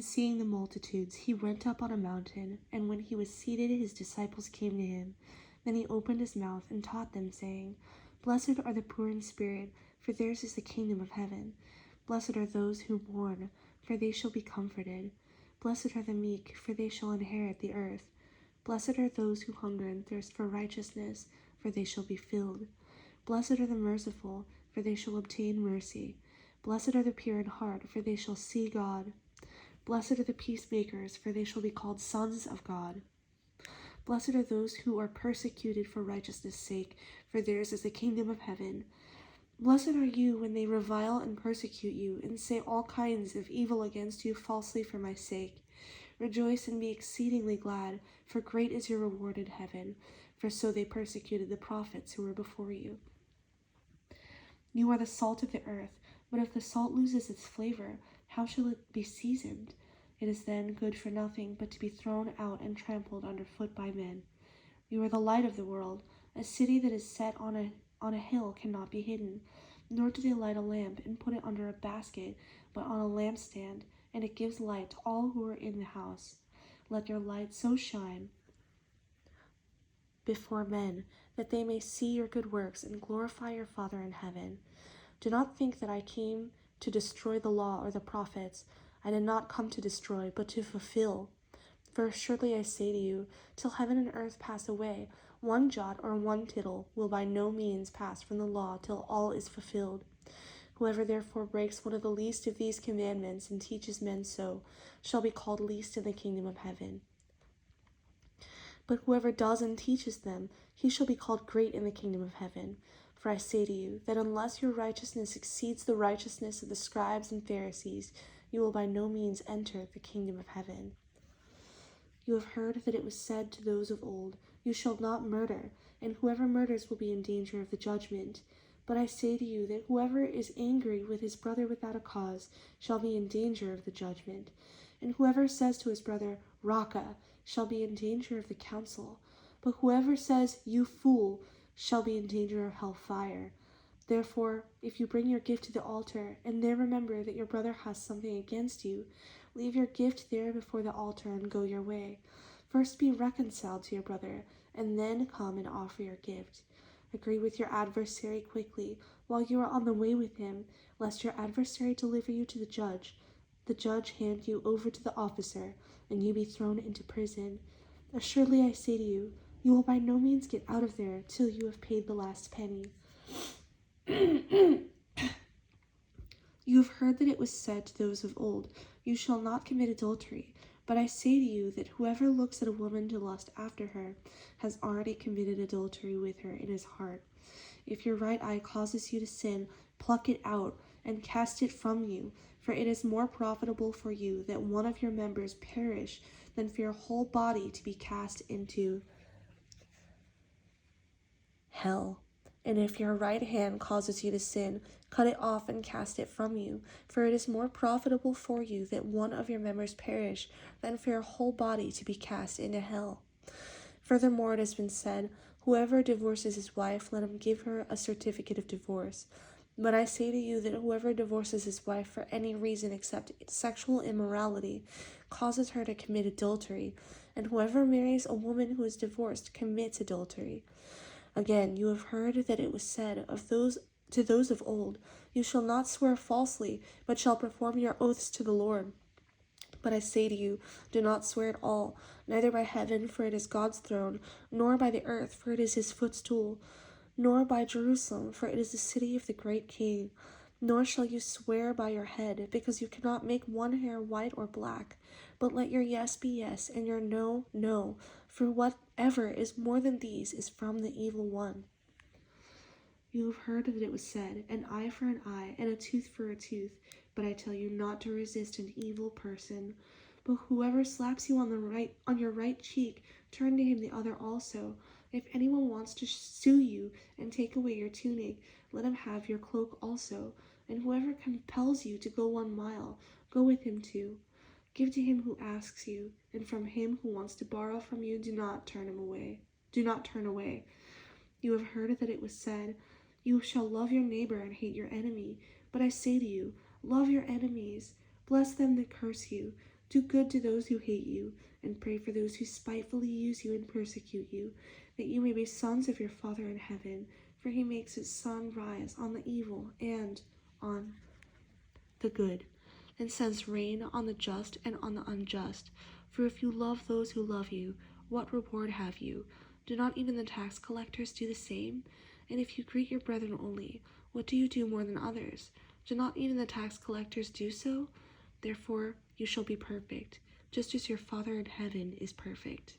Seeing the multitudes, he went up on a mountain, and when he was seated, his disciples came to him. Then he opened his mouth and taught them, saying, Blessed are the poor in spirit, for theirs is the kingdom of heaven. Blessed are those who mourn, for they shall be comforted. Blessed are the meek, for they shall inherit the earth. Blessed are those who hunger and thirst for righteousness, for they shall be filled. Blessed are the merciful, for they shall obtain mercy. Blessed are the pure in heart, for they shall see God. Blessed are the peacemakers, for they shall be called sons of God. Blessed are those who are persecuted for righteousness' sake, for theirs is the kingdom of heaven. Blessed are you when they revile and persecute you, and say all kinds of evil against you falsely for my sake. Rejoice and be exceedingly glad, for great is your reward in heaven, for so they persecuted the prophets who were before you. You are the salt of the earth, but if the salt loses its flavor, how shall it be seasoned? It is then good for nothing but to be thrown out and trampled underfoot by men. You are the light of the world. A city that is set on a hill cannot be hidden. Nor do they light a lamp and put it under a basket, but on a lampstand, and it gives light to all who are in the house. Let your light so shine before men, that they may see your good works and glorify your Father in heaven. Do not think that I came to destroy the law or the prophets. I did not come to destroy, but to fulfill. For assuredly I say to you, till heaven and earth pass away, one jot or one tittle will by no means pass from the law till all is fulfilled. Whoever therefore breaks one of the least of these commandments and teaches men so, shall be called least in the kingdom of heaven. But whoever does and teaches them, he shall be called great in the kingdom of heaven. For I say to you, that unless your righteousness exceeds the righteousness of the scribes and Pharisees, you will by no means enter the kingdom of heaven. You have heard that it was said to those of old, You shall not murder, and whoever murders will be in danger of the judgment. But I say to you that whoever is angry with his brother without a cause shall be in danger of the judgment. And whoever says to his brother, Raca, shall be in danger of the council. But whoever says, You fool, shall be in danger of hell fire. Therefore, if you bring your gift to the altar, and there remember that your brother has something against you, leave your gift there before the altar and go your way. First be reconciled to your brother, and then come and offer your gift. Agree with your adversary quickly, while you are on the way with him, lest your adversary deliver you to the judge hand you over to the officer, and you be thrown into prison. Assuredly I say to you, you will by no means get out of there till you have paid the last penny. You have heard that it was said to those of old, You shall not commit adultery. But I say to you that whoever looks at a woman to lust after her has already committed adultery with her in his heart. If your right eye causes you to sin, pluck it out and cast it from you, for it is more profitable for you that one of your members perish than for your whole body to be cast into hell. And if your right hand causes you to sin, cut it off and cast it from you, for it is more profitable for you that one of your members perish than for your whole body to be cast into hell. Furthermore, it has been said, Whoever divorces his wife, let him give her a certificate of divorce. But I say to you that whoever divorces his wife for any reason except sexual immorality causes her to commit adultery, and whoever marries a woman who is divorced commits adultery. Again, you have heard that it was said to those of old, You shall not swear falsely, but shall perform your oaths to the Lord. But I say to you, do not swear at all, neither by heaven, for it is God's throne, nor by the earth, for it is his footstool, nor by Jerusalem, for it is the city of the great King. Nor shall you swear by your head, because you cannot make one hair white or black. But let your yes be yes, and your no, no. For whatever is more than these is from the evil one. You have heard that it was said, An eye for an eye, and a tooth for a tooth. But I tell you not to resist an evil person. But whoever slaps you on your right cheek, turn to him the other also. If anyone wants to sue you and take away your tunic, let him have your cloak also. And whoever compels you to go 1 mile, go with him 2. Give to him who asks you, and from him who wants to borrow from you, do not turn away. You have heard that it was said, You shall love your neighbor and hate your enemy. But I say to you, love your enemies, bless them that curse you, Do good to those who hate you, and pray for those who spitefully use you and persecute you, that you may be sons of your Father in heaven, for he makes his sun rise on the evil and on the good, and sends rain on the just and on the unjust. For if you love those who love you, what reward have you? Do not even the tax collectors do the same? And if you greet your brethren only, what do you do more than others? Do not even the tax collectors do so? Therefore you shall be perfect, just as your Father in heaven is perfect.